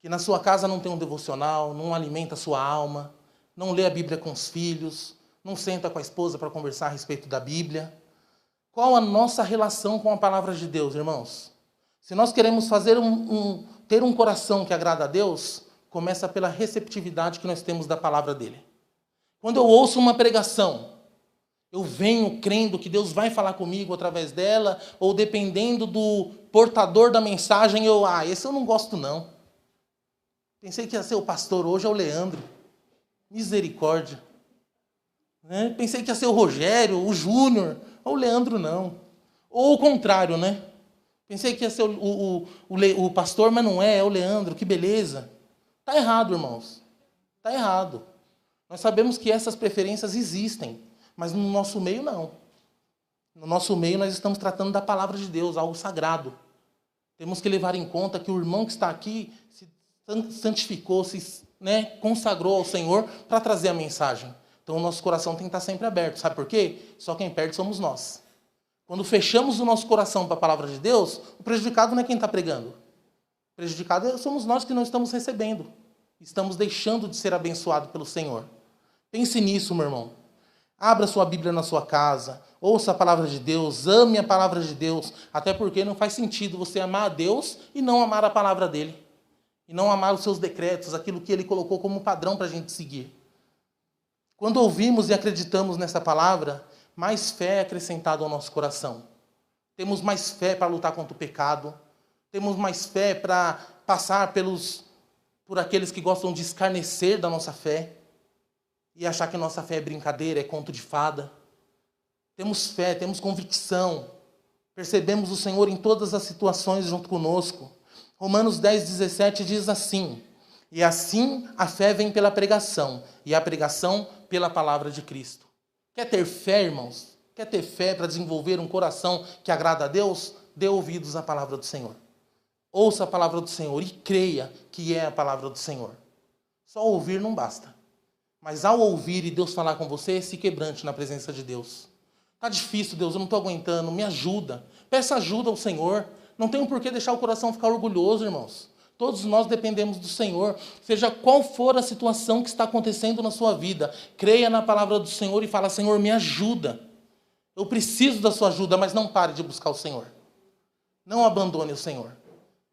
Que na sua casa não tem um devocional, não alimenta a sua alma, não lê a Bíblia com os filhos, não senta com a esposa para conversar a respeito da Bíblia. Qual a nossa relação com a palavra de Deus, irmãos? Se nós queremos fazer ter um coração que agrada a Deus, começa pela receptividade que nós temos da palavra dele. Quando eu ouço uma pregação, eu venho crendo que Deus vai falar comigo através dela, ou dependendo do portador da mensagem, esse eu não gosto não. Pensei que ia ser o pastor, hoje é o Leandro. Misericórdia. Pensei que ia ser o Rogério, o Júnior, ou o Leandro não. Ou o contrário, né? Pensei que ia ser o pastor, mas não é o Leandro, que beleza. Está errado, irmãos. Está errado. Nós sabemos que essas preferências existem, mas no nosso meio não. No nosso meio nós estamos tratando da palavra de Deus, algo sagrado. Temos que levar em conta que o irmão que está aqui se santificou, se consagrou ao Senhor para trazer a mensagem. Então o nosso coração tem que estar sempre aberto. Sabe por quê? Só quem perde somos nós. Quando fechamos o nosso coração para a palavra de Deus, o prejudicado não é quem está pregando. O prejudicado somos nós que não estamos recebendo. Estamos deixando de ser abençoados pelo Senhor. Pense nisso, meu irmão. Abra sua Bíblia na sua casa, ouça a palavra de Deus, ame a palavra de Deus, até porque não faz sentido você amar a Deus e não amar a palavra dele. E não amar os seus decretos, aquilo que ele colocou como padrão para a gente seguir. Quando ouvimos e acreditamos nessa palavra, mais fé é acrescentada ao nosso coração. Temos mais fé para lutar contra o pecado. Temos mais fé para passar por aqueles que gostam de escarnecer da nossa fé e achar que nossa fé é brincadeira, é conto de fada. Temos fé, temos convicção. Percebemos o Senhor em todas as situações junto conosco. Romanos 10:17 diz assim: e assim a fé vem pela pregação, e a pregação pela palavra de Cristo. Quer ter fé, irmãos? Quer ter fé para desenvolver um coração que agrada a Deus? Dê ouvidos à palavra do Senhor. Ouça a palavra do Senhor e creia que é a palavra do Senhor. Só ouvir não basta. Mas ao ouvir e Deus falar com você, se quebrante na presença de Deus. Tá difícil, Deus, eu não estou aguentando, me ajuda. Peça ajuda ao Senhor. Não tem por que deixar o coração ficar orgulhoso, irmãos. Todos nós dependemos do Senhor. Seja qual for a situação que está acontecendo na sua vida, creia na palavra do Senhor e fala, Senhor, me ajuda. Eu preciso da sua ajuda, mas não pare de buscar o Senhor. Não abandone o Senhor.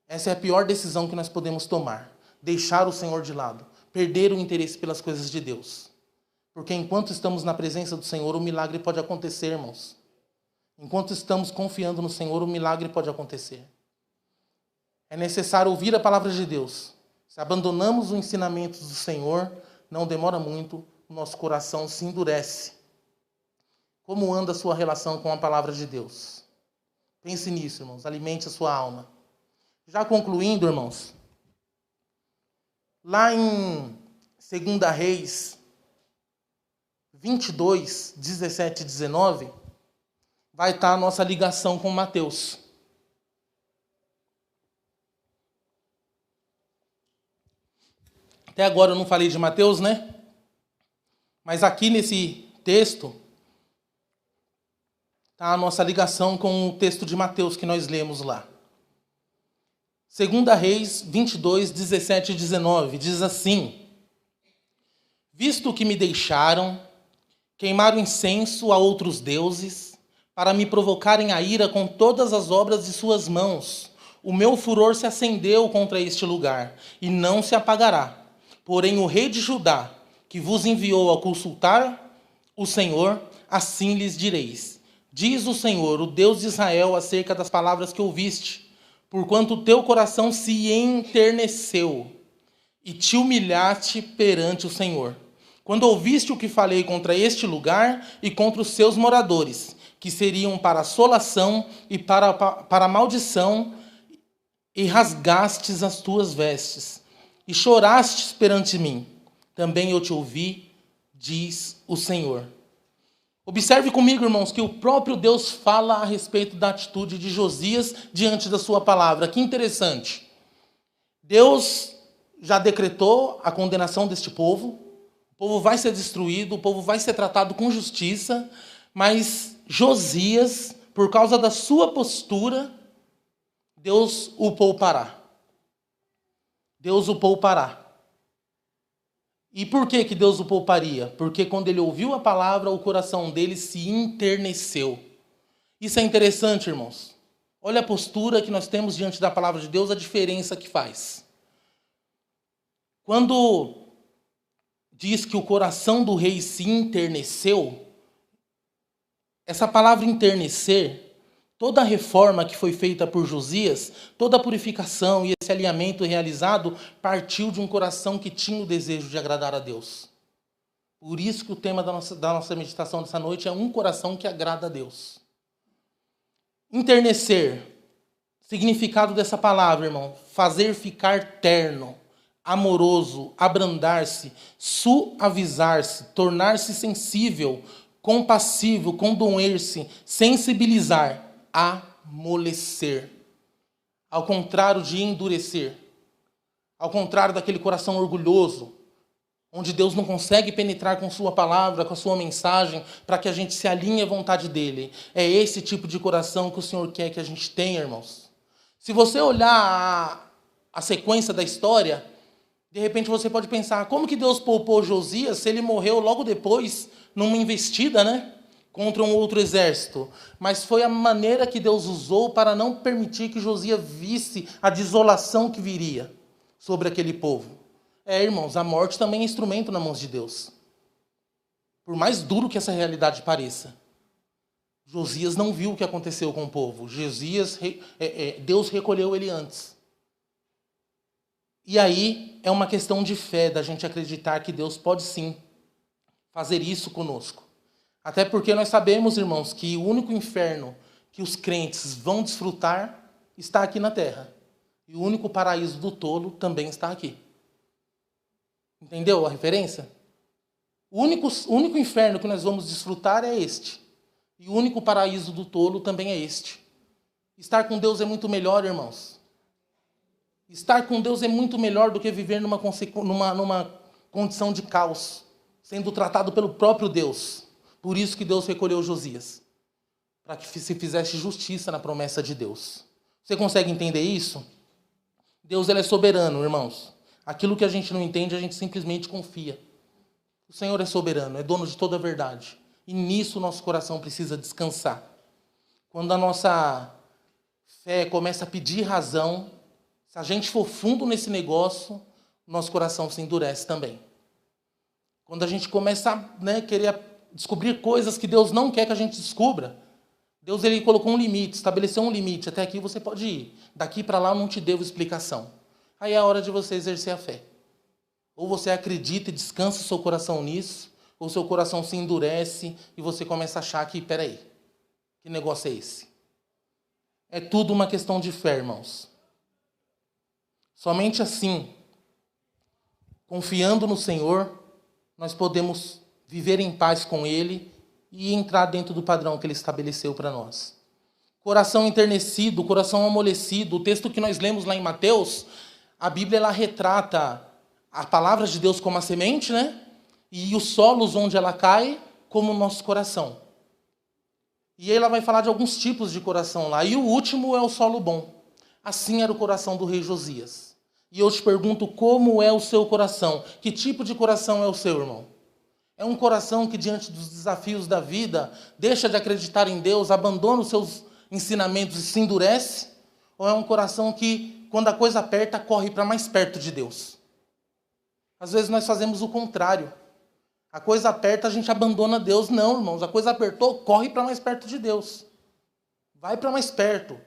Essa é a pior decisão que nós podemos tomar. Deixar o Senhor de lado. Perder o interesse pelas coisas de Deus. Porque enquanto estamos na presença do Senhor, o milagre pode acontecer, irmãos. Enquanto estamos confiando no Senhor, o milagre pode acontecer. É necessário ouvir a palavra de Deus. Se abandonamos os ensinamentos do Senhor, não demora muito, o nosso coração se endurece. Como anda a sua relação com a palavra de Deus? Pense nisso, irmãos. Alimente a sua alma. Já concluindo, irmãos, lá em 2 Reis 22, 17 e 19, vai estar a nossa ligação com Mateus. Até agora eu não falei de Mateus, né? Mas aqui nesse texto está a nossa ligação com o texto de Mateus que nós lemos lá. 2 Reis 22, 17 e 19, diz assim: Visto que me deixaram, queimaram incenso a outros deuses, para me provocarem a ira com todas as obras de suas mãos, o meu furor se acendeu contra este lugar, e não se apagará. Porém o rei de Judá, que vos enviou a consultar o Senhor, assim lhes direis: Diz o Senhor, o Deus de Israel, acerca das palavras que ouviste, porquanto o teu coração se enterneceu e te humilhaste perante o Senhor. Quando ouviste o que falei contra este lugar e contra os seus moradores, que seriam para assolação e para maldição, e rasgastes as tuas vestes, e chorastes perante mim, também eu te ouvi, diz o Senhor. Observe comigo, irmãos, que o próprio Deus fala a respeito da atitude de Josias diante da sua palavra. Que interessante. Deus já decretou a condenação deste povo. O povo vai ser destruído, o povo vai ser tratado com justiça, mas Josias, por causa da sua postura, Deus o poupará. Deus o poupará. E por que Deus o pouparia? Porque quando ele ouviu a palavra, o coração dele se enterneceu. Isso é interessante, irmãos. Olha a postura que nós temos diante da palavra de Deus, a diferença que faz. Quando diz que o coração do rei se enterneceu, essa palavra enternecer, toda a reforma que foi feita por Josias, toda a purificação e esse alinhamento realizado partiu de um coração que tinha o desejo de agradar a Deus. Por isso que o tema da nossa meditação dessa noite é um coração que agrada a Deus. Enternecer, significado dessa palavra, irmão, fazer ficar terno, amoroso, abrandar-se, suavizar-se, tornar-se sensível, compassivo, condoer-se, sensibilizar, amolecer. Ao contrário de endurecer. Ao contrário daquele coração orgulhoso, onde Deus não consegue penetrar com sua palavra, com a sua mensagem, para que a gente se alinhe à vontade dele. É esse tipo de coração que o Senhor quer que a gente tenha, irmãos. Se você olhar a sequência da história, de repente você pode pensar, como que Deus poupou Josias se ele morreu logo depois, numa investida, né? Contra um outro exército. Mas foi a maneira que Deus usou para não permitir que Josias visse a desolação que viria sobre aquele povo. Irmãos, a morte também é instrumento nas mãos de Deus. Por mais duro que essa realidade pareça. Josias não viu o que aconteceu com o povo. Deus recolheu ele antes. E aí é uma questão de fé, da gente acreditar que Deus pode sim fazer isso conosco. Até porque nós sabemos, irmãos, que o único inferno que os crentes vão desfrutar está aqui na terra. E o único paraíso do tolo também está aqui. Entendeu a referência? O único inferno que nós vamos desfrutar é este. E o único paraíso do tolo também é este. Estar com Deus é muito melhor, irmãos. Estar com Deus é muito melhor do que viver numa condição de caos, sendo tratado pelo próprio Deus. Por isso que Deus recolheu Josias, para que se fizesse justiça na promessa de Deus. Você consegue entender isso? Deus ele é soberano, irmãos. Aquilo que a gente não entende, a gente simplesmente confia. O Senhor é soberano, é dono de toda a verdade. E nisso o nosso coração precisa descansar. Quando a nossa fé começa a pedir razão, se a gente for fundo nesse negócio, nosso coração se endurece também. Quando a gente começa a querer descobrir coisas que Deus não quer que a gente descubra, Deus ele colocou um limite, estabeleceu um limite. Até aqui você pode ir. Daqui para lá eu não te devo explicação. Aí é a hora de você exercer a fé. Ou você acredita e descansa o seu coração nisso, ou seu coração se endurece e você começa a achar que, peraí, que negócio é esse? É tudo uma questão de fé, irmãos. Somente assim, confiando no Senhor, nós podemos viver em paz com Ele e entrar dentro do padrão que Ele estabeleceu para nós. Coração enternecido, coração amolecido. O texto que nós lemos lá em Mateus, a Bíblia ela retrata a palavra de Deus como a semente, e os solos onde ela cai como o nosso coração. E aí ela vai falar de alguns tipos de coração lá. E o último é o solo bom. Assim era o coração do rei Josias. E eu te pergunto, como é o seu coração? Que tipo de coração é o seu, irmão? É um coração que, diante dos desafios da vida, deixa de acreditar em Deus, abandona os seus ensinamentos e se endurece? Ou é um coração que, quando a coisa aperta, corre para mais perto de Deus? Às vezes nós fazemos o contrário. A coisa aperta, a gente abandona Deus. Não, irmãos, a coisa apertou, corre para mais perto de Deus. Vai para mais perto.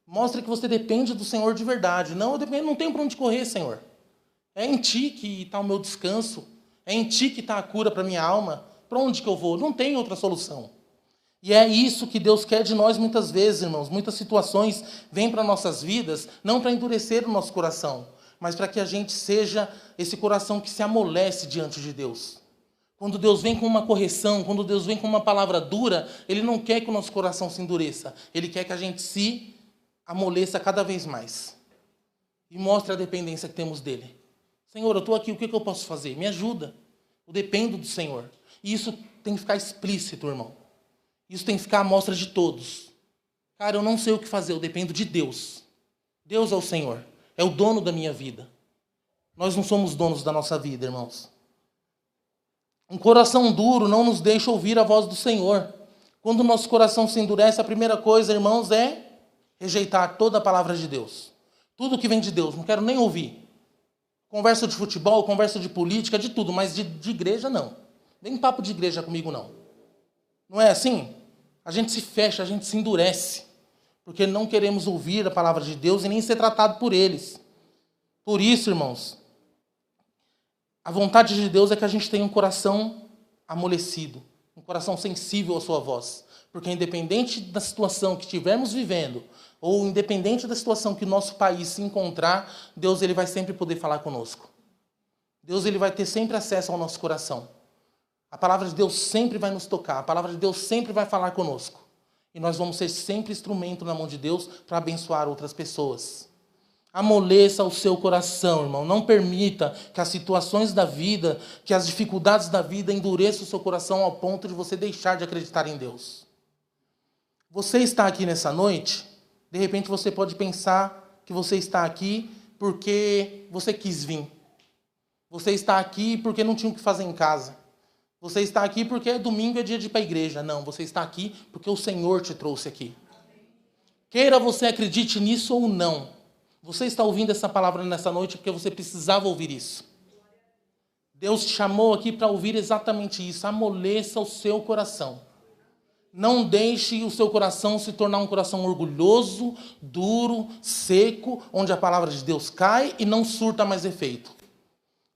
Mostra que você depende do Senhor de verdade. Não, eu não tenho para onde correr, Senhor. É em Ti que está o meu descanso. É em Ti que está a cura para a minha alma. Para onde que eu vou? Não tem outra solução. E é isso que Deus quer de nós muitas vezes, irmãos. Muitas situações vêm para nossas vidas, não para endurecer o nosso coração, mas para que a gente seja esse coração que se amolece diante de Deus. Quando Deus vem com uma correção, quando Deus vem com uma palavra dura, Ele não quer que o nosso coração se endureça. Ele quer que a gente se amoleça cada vez mais. E mostre a dependência que temos dEle. Senhor, eu estou aqui, o que eu posso fazer? Me ajuda. Eu dependo do Senhor. E isso tem que ficar explícito, irmão. Isso tem que ficar à mostra de todos. Cara, eu não sei o que fazer, eu dependo de Deus. Deus é o Senhor. É o dono da minha vida. Nós não somos donos da nossa vida, irmãos. Um coração duro não nos deixa ouvir a voz do Senhor. Quando o nosso coração se endurece, a primeira coisa, irmãos, é rejeitar toda a palavra de Deus. Tudo que vem de Deus, não quero nem ouvir. Conversa de futebol, conversa de política, de tudo, mas de igreja não. Nem papo de igreja comigo não. Não é assim? A gente se fecha, a gente se endurece, porque não queremos ouvir a palavra de Deus e nem ser tratado por eles. Por isso, irmãos, a vontade de Deus é que a gente tenha um coração amolecido, um coração sensível à sua voz. Porque independente da situação que estivermos vivendo, ou independente da situação que o nosso país se encontrar, Deus ele vai sempre poder falar conosco. Deus ele vai ter sempre acesso ao nosso coração. A palavra de Deus sempre vai nos tocar, a palavra de Deus sempre vai falar conosco. E nós vamos ser sempre instrumento na mão de Deus para abençoar outras pessoas. Amoleça o seu coração, irmão. Não permita que as situações da vida, que as dificuldades da vida endureçam o seu coração ao ponto de você deixar de acreditar em Deus. Você está aqui nessa noite, de repente você pode pensar que você está aqui porque você quis vir. Você está aqui porque não tinha o que fazer em casa. Você está aqui porque domingo é dia de ir para a igreja. Não, você está aqui porque o Senhor te trouxe aqui. Queira você acredite nisso ou não, você está ouvindo essa palavra nessa noite porque você precisava ouvir isso. Deus te chamou aqui para ouvir exatamente isso. Amoleça o seu coração. Não deixe o seu coração se tornar um coração orgulhoso, duro, seco, onde a palavra de Deus cai e não surta mais efeito.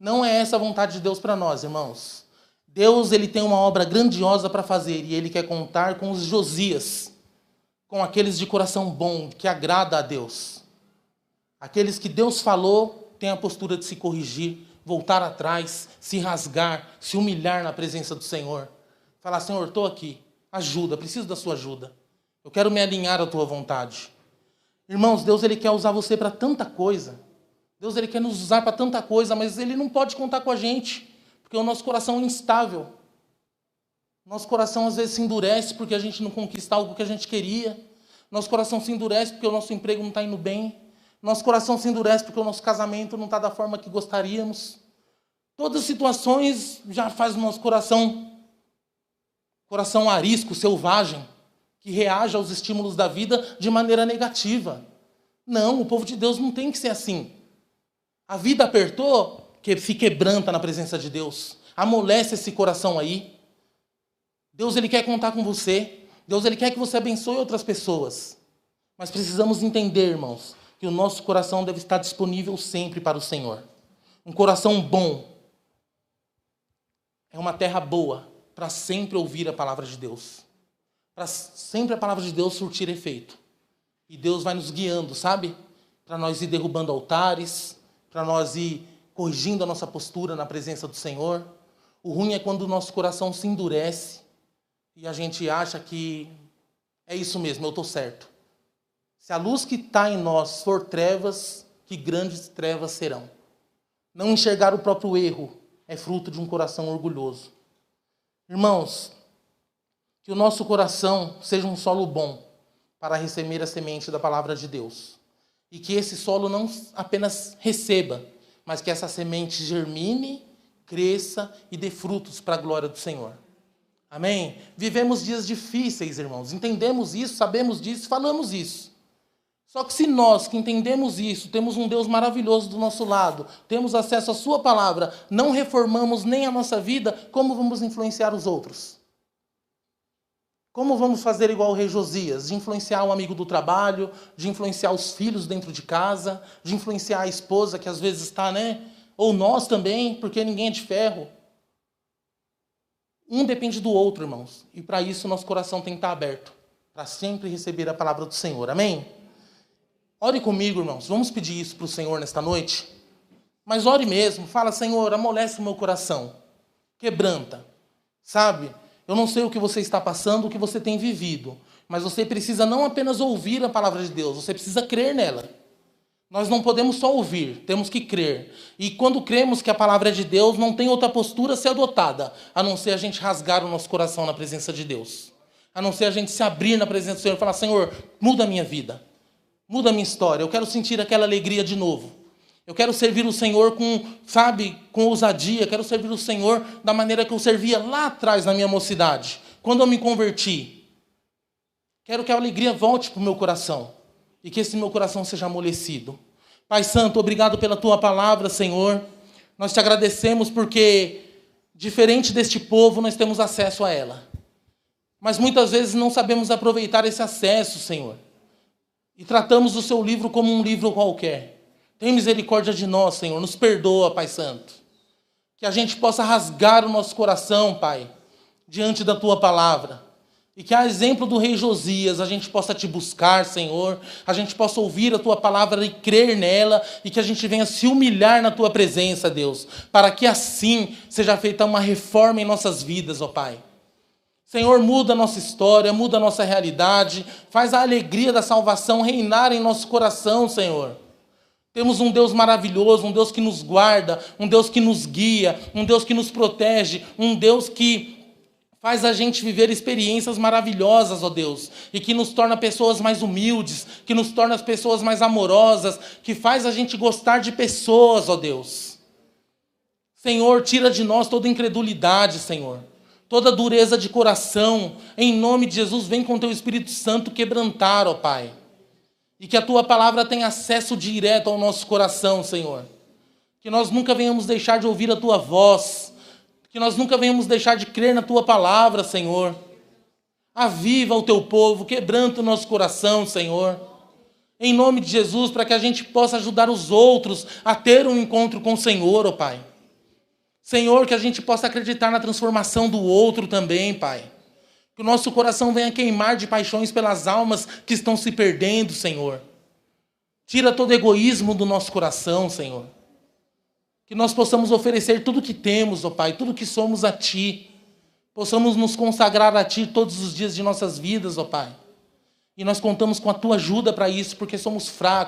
Não é essa a vontade de Deus para nós, irmãos. Deus ele tem uma obra grandiosa para fazer e Ele quer contar com os Josias, com aqueles de coração bom, que agrada a Deus. Aqueles que Deus falou têm a postura de se corrigir, voltar atrás, se rasgar, se humilhar na presença do Senhor. Falar, Senhor, estou aqui. Ajuda, preciso da sua ajuda. Eu quero me alinhar à tua vontade. Irmãos, Deus ele quer usar você para tanta coisa. Deus ele quer nos usar para tanta coisa, mas Ele não pode contar com a gente. Porque o nosso coração é instável. Nosso coração às vezes se endurece porque a gente não conquista algo que a gente queria. Nosso coração se endurece porque o nosso emprego não está indo bem. Nosso coração se endurece porque o nosso casamento não está da forma que gostaríamos. Todas as situações já fazem o nosso coração arisco, selvagem, que reage aos estímulos da vida de maneira negativa. Não, o povo de Deus não tem que ser assim. A vida apertou, que se quebranta na presença de Deus. Amolece esse coração aí. Deus, Ele quer contar com você. Deus, Ele quer que você abençoe outras pessoas. Mas precisamos entender, irmãos, que o nosso coração deve estar disponível sempre para o Senhor. Um coração bom é uma terra boa para sempre ouvir a palavra de Deus. Para sempre a palavra de Deus surtir efeito. E Deus vai nos guiando, sabe? Para nós ir derrubando altares, para nós ir corrigindo a nossa postura na presença do Senhor. O ruim é quando o nosso coração se endurece e a gente acha que é isso mesmo, eu estou certo. Se a luz que está em nós for trevas, que grandes trevas serão. Não enxergar o próprio erro é fruto de um coração orgulhoso. Irmãos, que o nosso coração seja um solo bom para receber a semente da palavra de Deus. E que esse solo não apenas receba, mas que essa semente germine, cresça e dê frutos para a glória do Senhor. Amém? Vivemos dias difíceis, irmãos. Entendemos isso, sabemos disso, falamos isso. Só que se nós que entendemos isso, temos um Deus maravilhoso do nosso lado, temos acesso à sua palavra, não reformamos nem a nossa vida, como vamos influenciar os outros? Como vamos fazer igual o rei Josias? De influenciar um amigo do trabalho, de influenciar os filhos dentro de casa, de influenciar a esposa que às vezes está, né? Ou nós também, porque ninguém é de ferro. Um depende do outro, irmãos. E para isso nosso coração tem que estar aberto, para sempre receber a palavra do Senhor. Amém? Ore comigo, irmãos. Vamos pedir isso para o Senhor nesta noite? Mas ore mesmo. Fala, Senhor, amolece o meu coração. Quebranta. Sabe? Eu não sei o que você está passando, o que você tem vivido. Mas você precisa não apenas ouvir a palavra de Deus. Você precisa crer nela. Nós não podemos só ouvir. Temos que crer. E quando cremos que a palavra é de Deus, não tem outra postura a ser adotada, a não ser a gente rasgar o nosso coração na presença de Deus. A não ser a gente se abrir na presença do Senhor e falar, Senhor, muda a minha vida. Muda a minha história, eu quero sentir aquela alegria de novo. Eu quero servir o Senhor com ousadia. Eu quero servir o Senhor da maneira que eu servia lá atrás na minha mocidade. Quando eu me converti. Quero que a alegria volte para o meu coração. E que esse meu coração seja amolecido. Pai Santo, obrigado pela tua palavra, Senhor. Nós te agradecemos porque, diferente deste povo, nós temos acesso a ela. Mas muitas vezes não sabemos aproveitar esse acesso, Senhor. E tratamos o seu livro como um livro qualquer. Tem misericórdia de nós, Senhor. Nos perdoa, Pai Santo. Que a gente possa rasgar o nosso coração, Pai, diante da tua palavra. E que, a exemplo do rei Josias, a gente possa te buscar, Senhor. A gente possa ouvir a tua palavra e crer nela. E que a gente venha se humilhar na tua presença, Deus. Para que assim seja feita uma reforma em nossas vidas, ó Pai. Senhor, muda a nossa história, muda a nossa realidade, faz a alegria da salvação reinar em nosso coração, Senhor. Temos um Deus maravilhoso, um Deus que nos guarda, um Deus que nos guia, um Deus que nos protege, um Deus que faz a gente viver experiências maravilhosas, ó Deus, e que nos torna pessoas mais humildes, que nos torna as pessoas mais amorosas, que faz a gente gostar de pessoas, ó Deus. Senhor, tira de nós toda incredulidade, Senhor. Toda dureza de coração, em nome de Jesus, vem com teu Espírito Santo quebrantar, ó Pai. E que a tua palavra tenha acesso direto ao nosso coração, Senhor. Que nós nunca venhamos deixar de ouvir a tua voz. Que nós nunca venhamos deixar de crer na tua palavra, Senhor. Aviva o teu povo, quebranta o nosso coração, Senhor. Em nome de Jesus, para que a gente possa ajudar os outros a ter um encontro com o Senhor, ó Pai. Senhor, que a gente possa acreditar na transformação do outro também, Pai. Que o nosso coração venha queimar de paixões pelas almas que estão se perdendo, Senhor. Tira todo egoísmo do nosso coração, Senhor. Que nós possamos oferecer tudo que temos, ó Pai, tudo que somos a Ti. Possamos nos consagrar a Ti todos os dias de nossas vidas, ó Pai. E nós contamos com a Tua ajuda para isso, porque somos fracos.